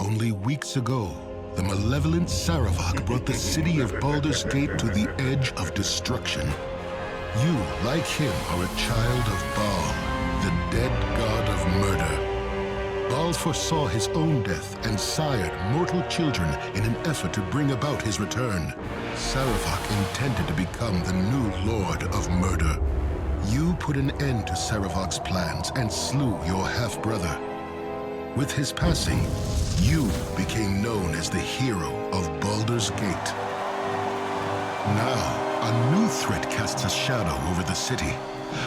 Only weeks ago, the malevolent Sarevok brought the city of Baldur's Gate to the edge of destruction. You, like him, are a child of Baal, the dead god of murder. Baal foresaw his own death and sired mortal children in an effort to bring about his return. Sarevok intended to become the new lord of murder. You put an end to Sarevok's plans and slew your half-brother. With his passing, you became known as the hero of Baldur's Gate. Now, a new threat casts a shadow over the city.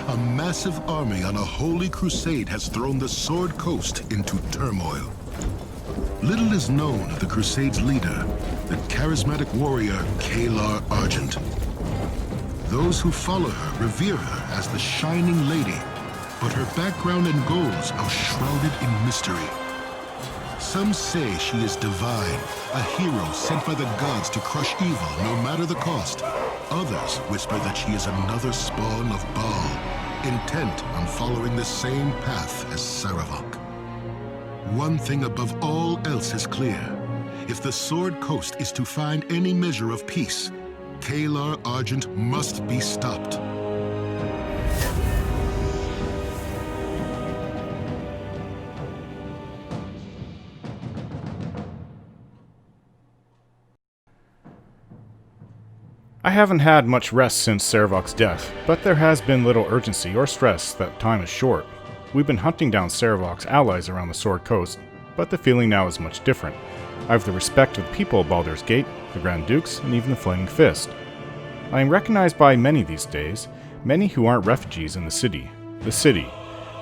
A massive army on a holy crusade has thrown the Sword Coast into turmoil. Little is known of the Crusade's leader, the charismatic warrior Caelar Argent. Those who follow her revere her as the Shining Lady, but her background and goals are shrouded in mystery. Some say she is divine, a hero sent by the gods to crush evil no matter the cost. Others whisper that she is another spawn of Baal, intent on following the same path as Sarevok. One thing above all else is clear. If the Sword Coast is to find any measure of peace, Caelar Argent must be stopped. I haven't had much rest since Sarevok's death, but there has been little urgency or stress that time is short. We've been hunting down Sarevok's allies around the Sword Coast, but the feeling now is much different. I have the respect of the people of Baldur's Gate, the Grand Dukes, and even the Flaming Fist. I am recognized by many these days, many who aren't refugees in the city. The city.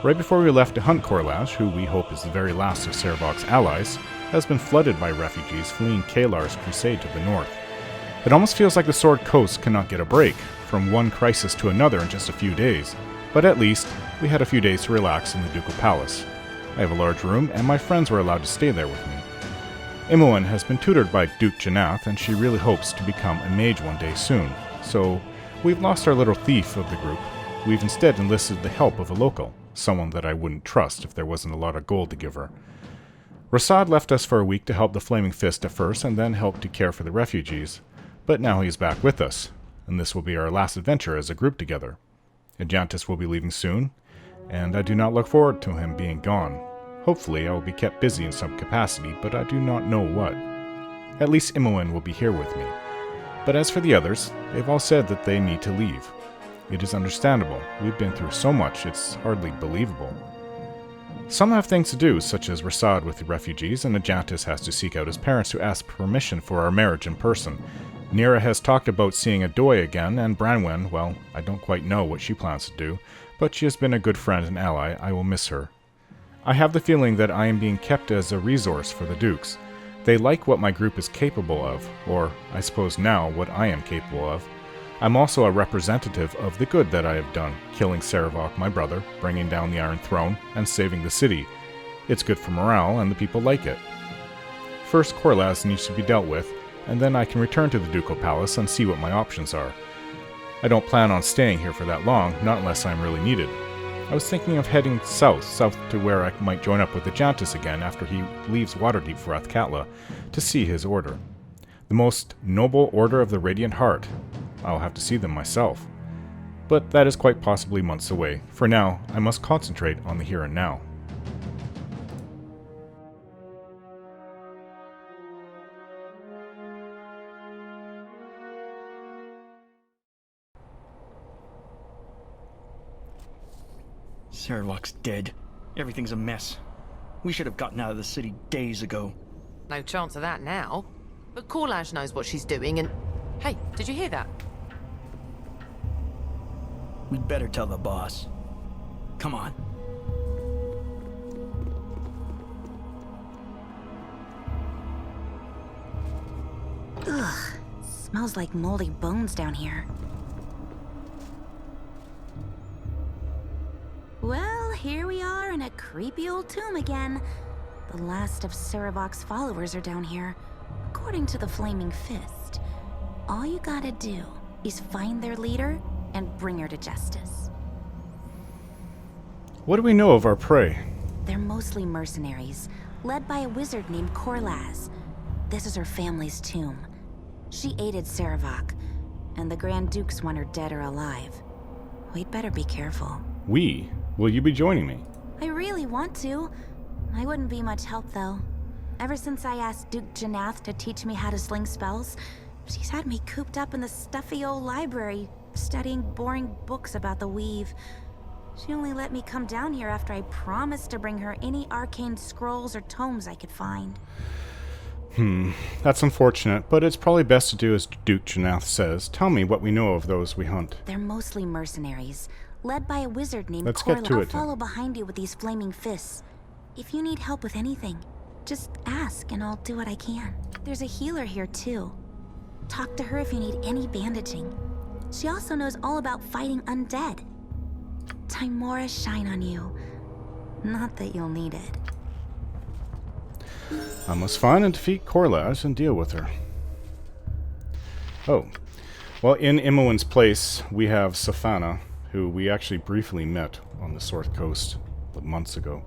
Right before we left to hunt Korlasz, who we hope is the very last of Sarevok's allies, has been flooded by refugees fleeing Caelar's crusade to the north. It almost feels like the Sword Coast cannot get a break, from one crisis to another in just a few days, but at least we had a few days to relax in the Ducal Palace. I have a large room, and my friends were allowed to stay there with me. Imoen has been tutored by Duke Janath, and she really hopes to become a mage one day soon, so we've lost our little thief of the group. We've instead enlisted the help of a local, someone that I wouldn't trust if there wasn't a lot of gold to give her. Crusade left us for a week to help the Flaming Fist at first, and then help to care for the refugees. But now he's back with us, and this will be our last adventure as a group together. Argent will be leaving soon, and I do not look forward to him being gone. Hopefully I will be kept busy in some capacity, but I do not know what. At least Imoen will be here with me. But as for the others, they've all said that they need to leave. It is understandable. We've been through so much, it's hardly believable. Some have things to do, such as Crusade with the refugees, and Argent has to seek out his parents to ask permission for our marriage in person. Nira has talked about seeing Adoy again, and Branwen, well, I don't quite know what she plans to do, but she has been a good friend and ally. I will miss her. I have the feeling that I am being kept as a resource for the Dukes. They like what my group is capable of, or I suppose now what I am capable of. I'm also a representative of the good that I have done, killing Sarevok, my brother, bringing down the Iron Throne, and saving the city. It's good for morale, and the people like it. First, Korlasz needs to be dealt with, and then I can return to the Ducal Palace and see what my options are. I don't plan on staying here for that long, not unless I'm really needed. I was thinking of heading south to where I might join up with Argent again after he leaves Waterdeep for Athkatla, to see his order. The most noble Order of the Radiant Heart. I'll have to see them myself. But that is quite possibly months away. For now, I must concentrate on the here and now. Sarevok's dead. Everything's a mess. We should have gotten out of the city days ago. No chance of that now. But Korlasz knows what she's doing and... Hey, did you hear that? We'd better tell the boss. Come on. Ugh. Smells like moldy bones down here. Well, here we are in a creepy old tomb again. The last of Sarevok's followers are down here, according to the Flaming Fist. All you gotta do is find their leader and bring her to justice. What do we know of our prey? They're mostly mercenaries, led by a wizard named Korlasz. This is her family's tomb. She aided Sarevok, and the Grand Dukes want her dead or alive. We'd better be careful. We? Will you be joining me? I really want to. I wouldn't be much help, though. Ever since I asked Duke Janath to teach me how to sling spells, she's had me cooped up in the stuffy old library, studying boring books about the weave. She only let me come down here after I promised to bring her any arcane scrolls or tomes I could find. That's unfortunate, but it's probably best to do as Duke Janath says. Tell me what we know of those we hunt. They're mostly mercenaries, led by a wizard named Let's Korlasz. get to I'll it, follow behind you with these flaming fists. If you need help with anything, just ask and I'll do what I can. There's a healer here too. Talk to her if you need any bandaging. She also knows all about fighting undead. Timora shine on you. Not that you'll need it. I must find and defeat Korlasz and deal with her. Oh. Well, in Imoen's place, we have Safana, who we actually briefly met on the South Coast months ago.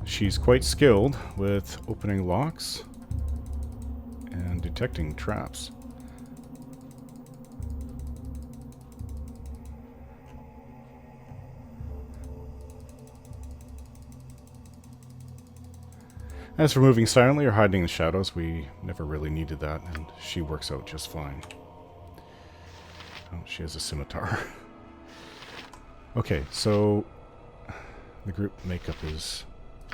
She's quite skilled with opening locks and detecting traps. As for moving silently or hiding in the shadows, we never really needed that, and she works out just fine. Oh, she has a scimitar. Okay, so the group makeup is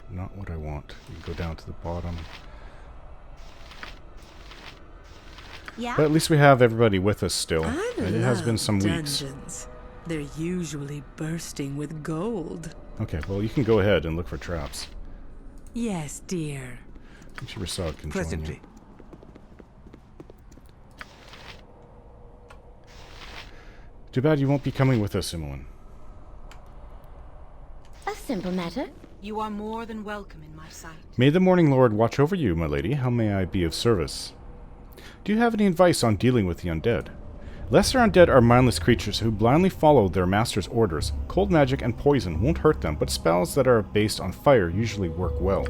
not what I want. You go down to the bottom. Yeah? But at least we have everybody with us still. I And it has been some weeks. dungeons. They're usually bursting with gold. Okay, well you can go ahead and look for traps. Yes, dear. I'm sure Rasad can join you. Presently. Too bad you won't be coming with us, Imoen. A simple matter. You are more than welcome in my sight. May the Morning Lord watch over you, my lady. How may I be of service? Do you have any advice on dealing with the undead? Lesser undead are mindless creatures who blindly follow their master's orders. Cold magic and poison won't hurt them, but spells that are based on fire usually work well.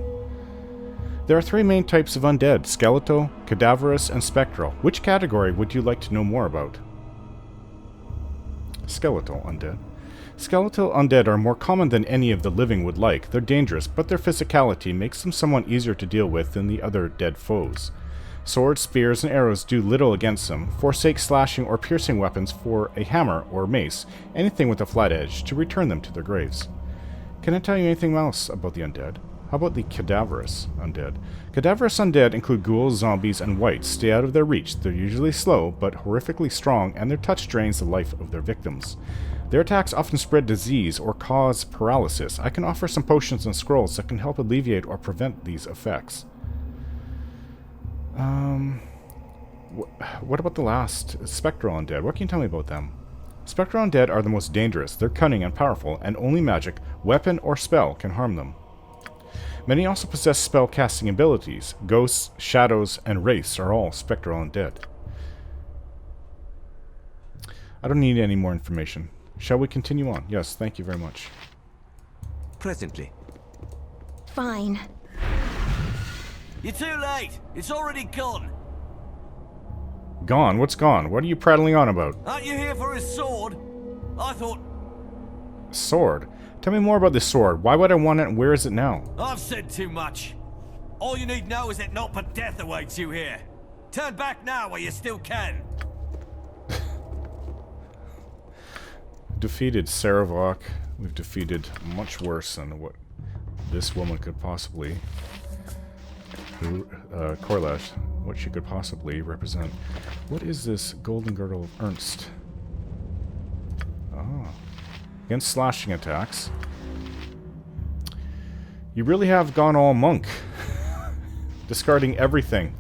There are three main types of undead: skeletal, cadaverous, and spectral. Which category would you like to know more about? Skeletal undead. Skeletal undead are more common than any of the living would like. They're dangerous, but their physicality makes them somewhat easier to deal with than the other dead foes. Swords, spears, and arrows do little against them. Forsake slashing or piercing weapons for a hammer or mace, anything with a flat edge, to return them to their graves. Can I tell you anything else about the undead? How about the cadaverous undead? Cadaverous undead include ghouls, zombies, and wights. Stay out of their reach. They're usually slow, but horrifically strong, and their touch drains the life of their victims. Their attacks often spread disease or cause paralysis. I can offer some potions and scrolls that can help alleviate or prevent these effects. What about the last? Spectral undead. What can you tell me about them? Spectral undead are the most dangerous. They're cunning and powerful, and only magic, weapon, or spell can harm them. Many also possess spell-casting abilities. Ghosts, shadows, and wraiths are all spectral undead. I don't need any more information. Shall we continue on? Yes, thank you very much. Presently. Fine. You're too late. It's already gone. Gone? What's gone? What are you prattling on about? Aren't you here for his sword? I thought... Sword? Tell me more about this sword. Why would I want it, and where is it now? I've said too much. All you need know is that naught but death awaits you here. Turn back now while you still can. Defeated Sarevok. We've defeated much worse than what this woman could possibly... Korlasz, what she could possibly represent. What is this Golden Girdle of Ernst? Ah. Against slashing attacks. You really have gone all monk. Discarding everything.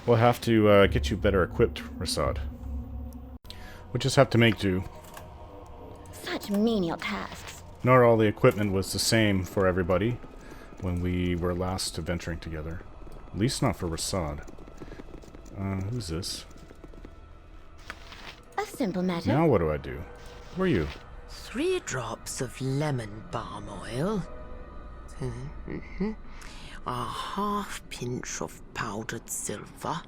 We'll have to get you better equipped, Rasad. We'll just have to make do. Such menial tasks. Not all the equipment was the same for everybody. when we were last venturing together. At least not for Rasad. Who's this? A simple matter. Now what do I do? Who are you? 3 drops of lemon balm oil. A half pinch of powdered silver.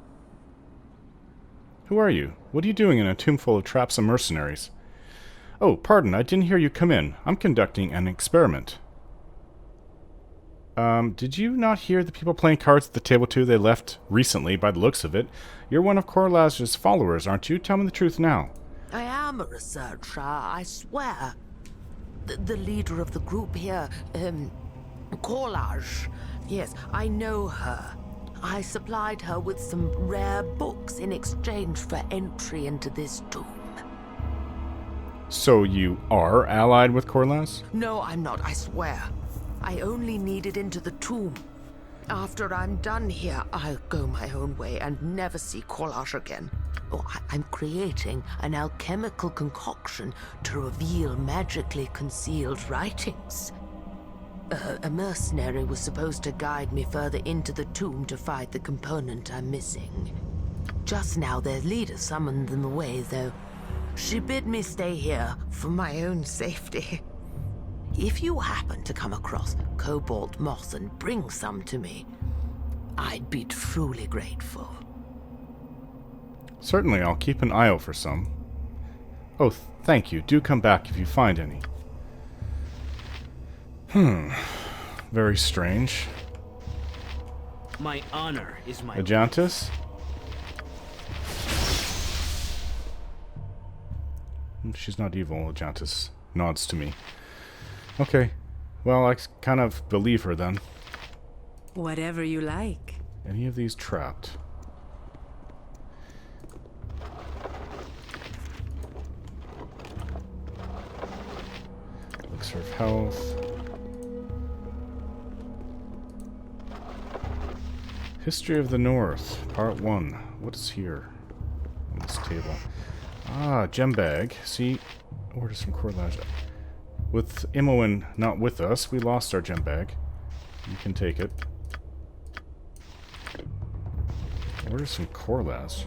Who are you? What are you doing in a tomb full of traps and mercenaries? Oh, pardon, I didn't hear you come in. I'm conducting an experiment. Did you not hear the people playing cards at the table too? They left recently, by the looks of it. You're one of Korlasz's followers, aren't you? Tell me the truth now. I am a researcher, I swear. The leader of the group here, Korlasz. Yes, I know her. I supplied her with some rare books in exchange for entry into this tomb. So you are allied with Korlasz? No, I'm not, I swear. I only needed into the tomb. After I'm done here, I'll go my own way and never see Korlasz again. Oh, I'm creating an alchemical concoction to reveal magically concealed writings. A mercenary was supposed to guide me further into the tomb to find the component I'm missing. Just now their leader summoned them away, though. She bid me stay here for my own safety. If you happen to come across cobalt moss and bring some to me, I'd be truly grateful. Certainly, I'll keep an eye out for some. Oh, thank you. Do come back if you find any. Very strange. My honor is my... Ajantis? She's not evil, Ajantis nods to me. Okay. Well, I kind of believe her then. Whatever you like. Any of these trapped? Elixir of health. History of the North, Part 1. What is here on this table? Ah, gem bag. See, orders from Korlasz. With Imoen not with us, we lost our gem bag. You can take it. Orders from Korlasz.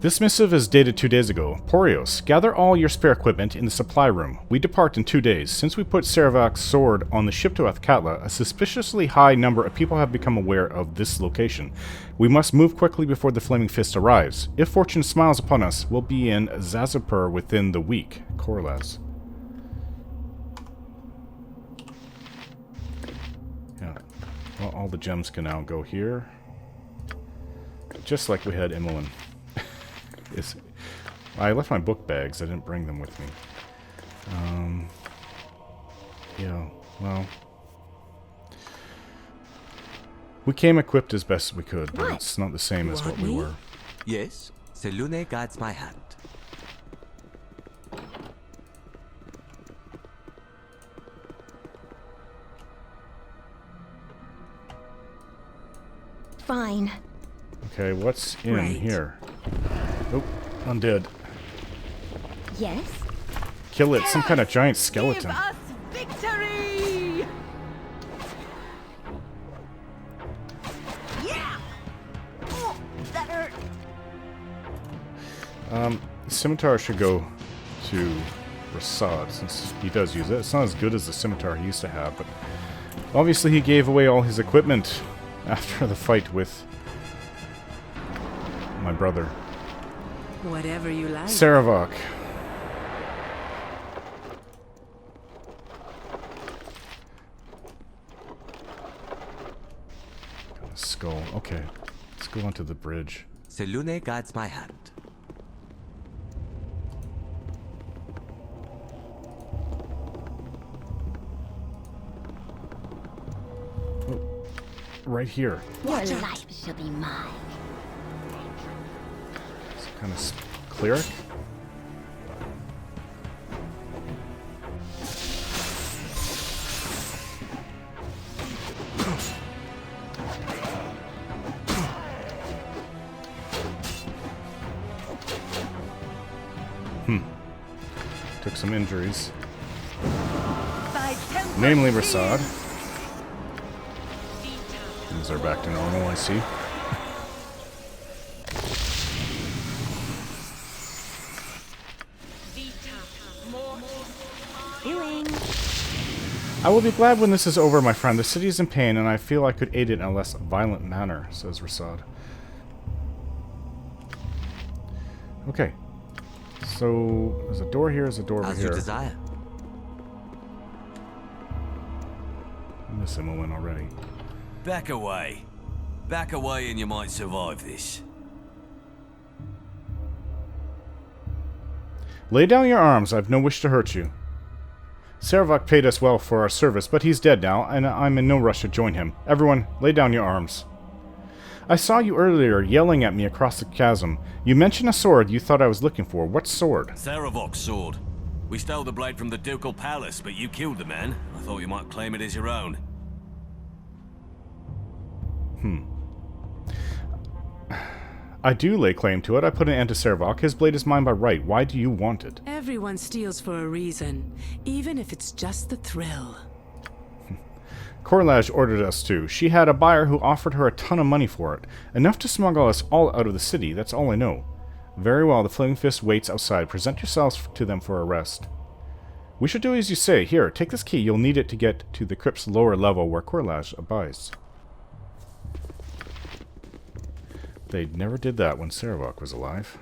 This missive is dated 2 days ago. Porios, gather all your spare equipment in the supply room. We depart in 2 days. Since we put Sarevok's sword on the ship to Caelar, a suspiciously high number of people have become aware of this location. We must move quickly before the Flaming Fist arrives. If fortune smiles upon us, we'll be in Zazapur within the week. Korlasz. Yeah. Well, all the gems can now go here. Just like we had Imoen. I left my book bags. I didn't bring them with me. Yeah, well... We came equipped as best we could, but it's not the same as what we were. Yes, Selune guides my hand. Fine. Okay, what's in here? Oh, undead. Yes? Kill it, some kind of giant skeleton. Give us victory! Yeah! Oh, that hurt. Scimitar should go to Rasad, since he does use it. It's not as good as the scimitar he used to have, but obviously he gave away all his equipment after the fight with my brother. Whatever you like. Sarevok. Got a skull. Okay. Let's go onto the bridge. Selune guides my hand. Oh, right here. Your life shall be mine. Some kind of cleric. Took some injuries. Namely Rasad. Things are back to normal, I see. Doing. I will be glad when this is over, my friend. The city is in pain, and I feel I could aid it in a less violent manner, says Rasad. Okay. So, there's a door here, there's a door over As here. you desire. I'm missing a win already. Back away. Back away and you might survive this. Lay down your arms. I've no wish to hurt you. Sarevok paid us well for our service, but he's dead now, and I'm in no rush to join him. Everyone, lay down your arms. I saw you earlier yelling at me across the chasm. You mentioned a sword you thought I was looking for. What sword? Sarevok's sword. We stole the blade from the Ducal Palace, but you killed the man. I thought you might claim it as your own. I do lay claim to it. I put an end to Sarevok. His blade is mine by right. Why do you want it? Everyone steals for a reason, even if it's just the thrill. Korlasz ordered us to. She had a buyer who offered her a ton of money for it. Enough to smuggle us all out of the city. That's all I know. Very well, the Flaming Fist waits outside. Present yourselves to them for arrest. We should do as you say. Here, take this key. You'll need it to get to the crypt's lower level where Korlasz abides. They never did that when Sarevok was alive.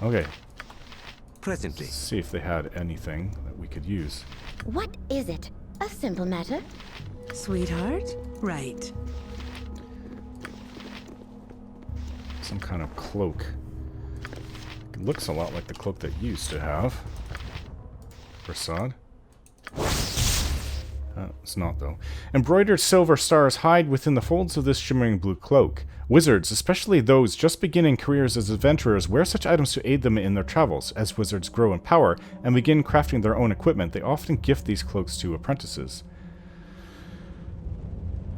Okay. Presently. Let's see if they had anything that we could use. What is it? A simple matter? Sweetheart? Right. Some kind of cloak. It looks a lot like the cloak that you used to have. Crusade. It's not, though. Embroidered silver stars hide within the folds of this shimmering blue cloak. Wizards, especially those just beginning careers as adventurers, wear such items to aid them in their travels. As wizards grow in power and begin crafting their own equipment, they often gift these cloaks to apprentices.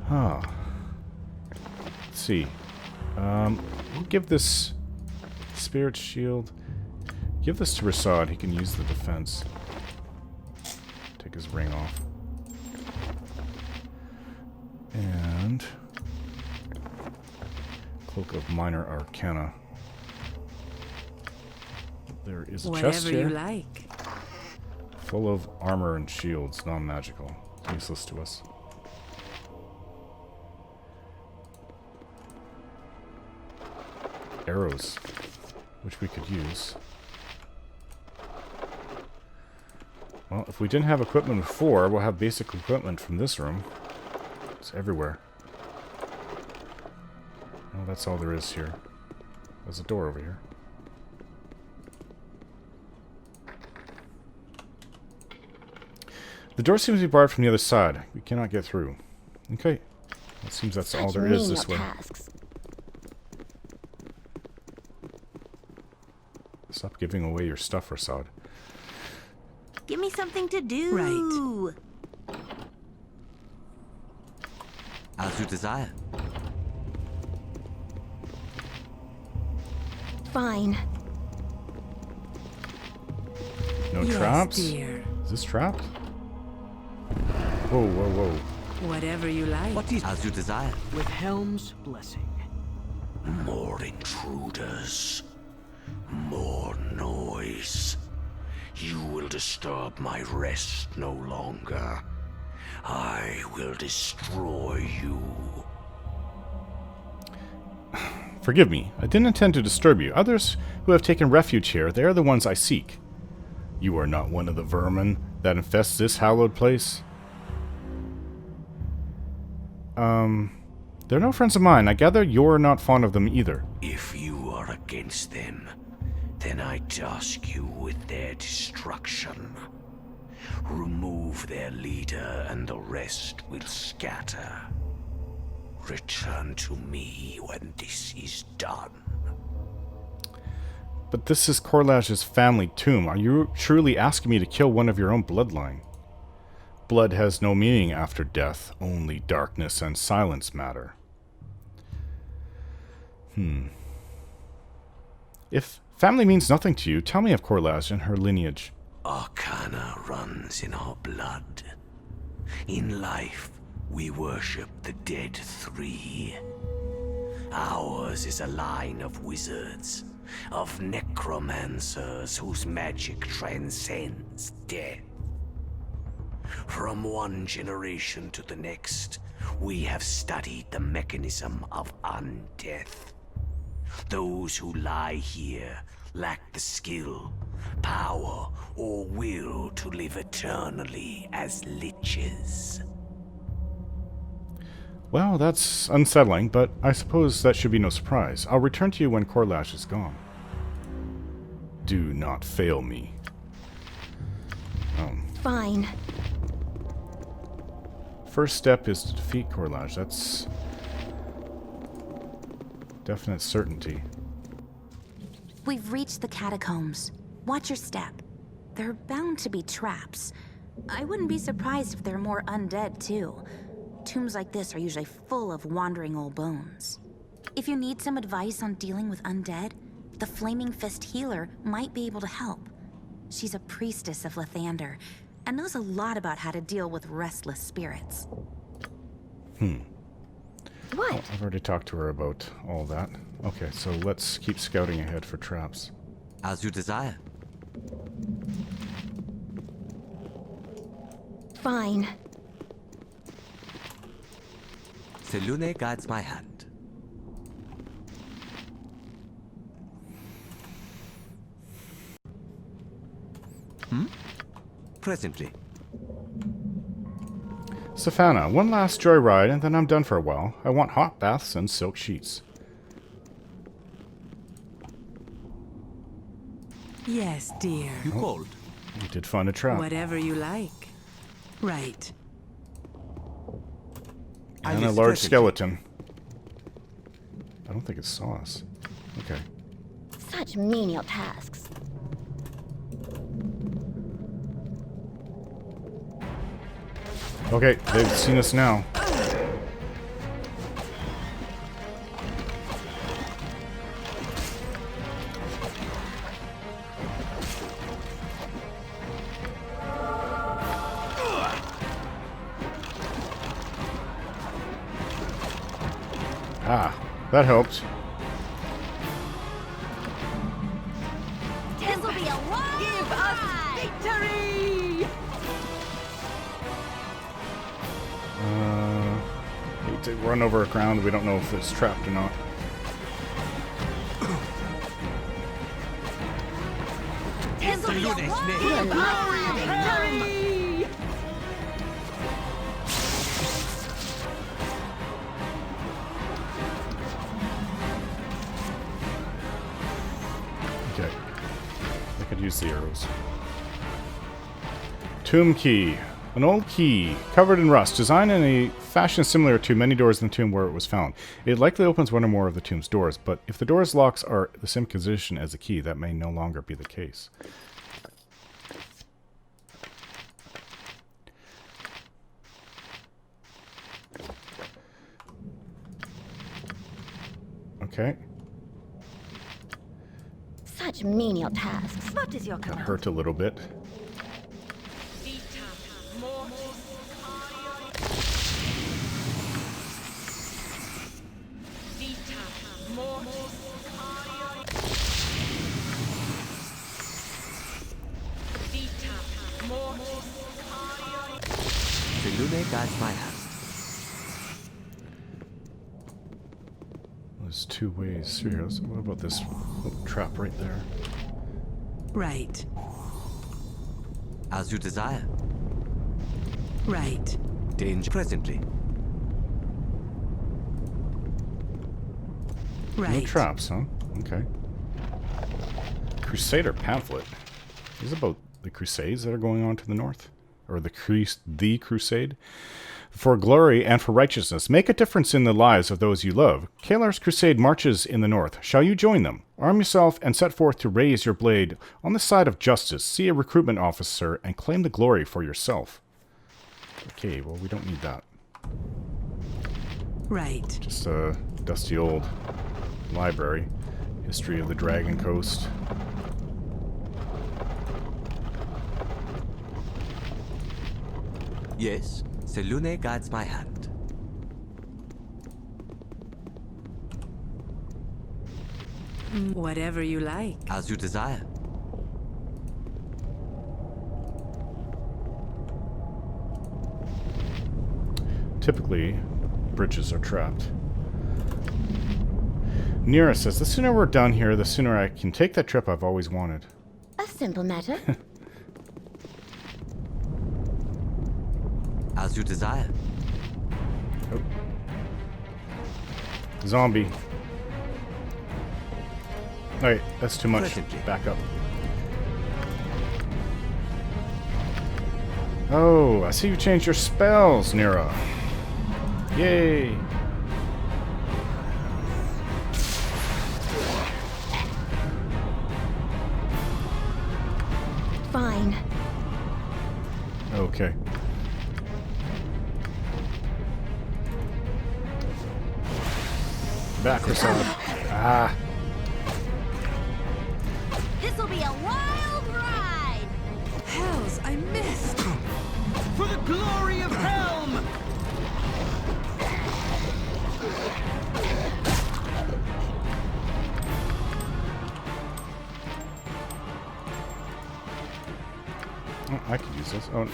Let's see. We'll give this Spirit Shield. Give this to Rasad. He can use the defense. Take his ring off. And Cloak of Minor Arcana. There is a chest here. Whatever you like. Full of armor and shields, non-magical. Useless to us. Arrows, which we could use. Well, if we didn't have equipment before, we'll have basic equipment from this room. It's everywhere. Well, that's all there is here. There's a door over here. The door seems to be barred from the other side. We cannot get through. Okay. It seems that's all there is this way. Stop giving away your stuff, Rasad. Give me something to do. Right. As you desire. Fine. No Yes, traps? dear. Is this trapped? Whoa, whoa, whoa. Whatever you like. What is as you desire? With Helm's blessing. More intruders. More noise. You will disturb my rest no longer. I will destroy you. Forgive me. I didn't intend to disturb you. Others who have taken refuge here, they are the ones I seek. You are not one of the vermin that infests this hallowed place? They're no friends of mine. I gather you're not fond of them either. If you are against them, then I task you with their destruction. Remove their leader and the rest will scatter. Return to me when this is done. But this is Korlasz's family tomb. Are you truly asking me to kill one of your own bloodline? Blood has no meaning after death. Only darkness and silence matter. If family means nothing to you, tell me of Korlasz and her lineage. Arcana runs in our blood. In life, We worship the dead three. Ours is a line of wizards, of necromancers whose magic transcends death. From one generation to the next, we have studied the mechanism of undeath. Those who lie here lack the skill, power, or will to live eternally as liches. Well, that's unsettling, but I suppose that should be no surprise. I'll return to you when Korlasz is gone. Do not fail me. Fine. First step is to defeat Korlasz. That's definite certainty. We've reached the catacombs. Watch your step. They're bound to be traps. I wouldn't be surprised if there are more undead, too. Tombs like this are usually full of wandering old bones. If you need some advice on dealing with undead, the Flaming Fist healer might be able to help. She's a priestess of Lathander, and knows a lot about how to deal with restless spirits. What? Oh, I've already talked to her about all that. Okay, so let's keep scouting ahead for traps. As you desire. Fine. Selune guides my hand. Presently. Safana, one last joyride and then I'm done for a while. I want hot baths and silk sheets. Yes, dear. You called? You did find a trap. Whatever you like. Right. And a large skeleton. I don't think it saw us. Okay. Such menial tasks. Okay, they've seen us now. Ah, that helped. This'll be a long Give us victory! Hate to run over ground. We don't know if it's trapped or not. This'll be a long Give us victory! Okay. I could use the arrows. Tomb key. An old key, covered in rust, designed in a fashion similar to many doors in the tomb where it was found. It likely opens one or more of the tomb's doors, but if the door's locks are the same position as the key, that may no longer be the case. Okay. Such menial tasks. What is your That command? hurt a little bit. Selune guides my hand. There's two ways through here. What about this little trap right there? Right. As you desire. Right. Danger presently. Right. No traps, huh? Okay. Crusader pamphlet. Is it about the crusades that are going on to the north? Or the crusade? For glory and for righteousness, make a difference in the lives of those you love. Caelar's crusade marches in the north. Shall you join them? Arm yourself and set forth to raise your blade on the side of justice. See a recruitment officer and claim the glory for yourself. Okay, well, we don't need that. Right. Just a dusty old library. History of the Dragon Coast. Yes. Selune guides my hand. Whatever you like. As you desire. Typically, bridges are trapped. Nira says, the sooner we're done here, the sooner I can take that trip I've always wanted. A simple matter. As you desire. Oh. Zombie. Alright, that's too much. Back up. Oh, I see you changed your spells, Nira. Yay! Fine. Okay. Back, Crusade. Ah. This'll be a wild ride! Hells, I missed! For the glory of Helm! Oh, I can use this. Oh,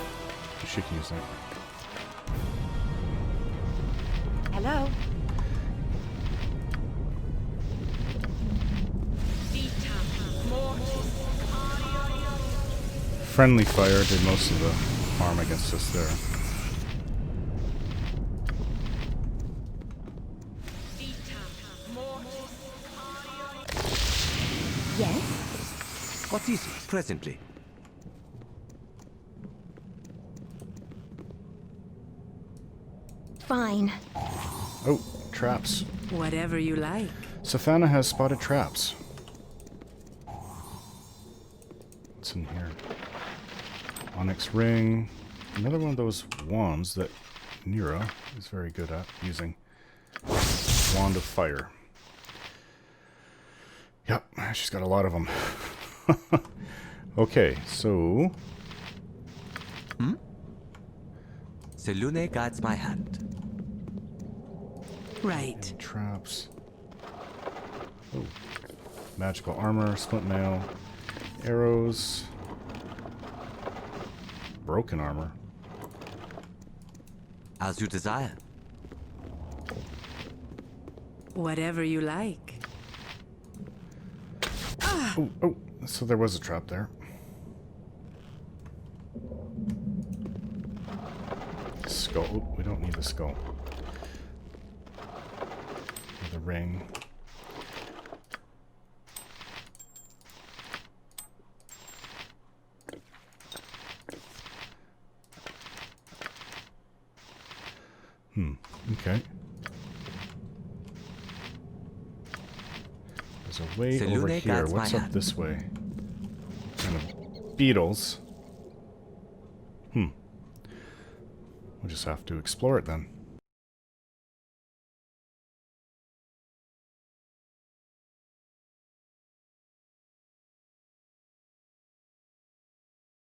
she can use that. Hello. Friendly fire did most of the harm against us there. Yes? What is it? Presently. Fine. Oh, traps. Whatever you like. Safana has spotted traps. What's in here? Onyx ring. Another one of those wands that Nira is very good at using. Wand of fire. Yep, she's got a lot of them. Okay, so... Selune guides my hand. Right. Traps. Oh. Magical armor, splint mail, arrows, broken armor. As you desire. Whatever you like. Oh, oh, so there was a trap there. Skull. Oh, we don't need the skull. The ring. Okay. There's a way Selune over here. guides What's my up hand. this way? Kind of beetles. We'll just have to explore it then.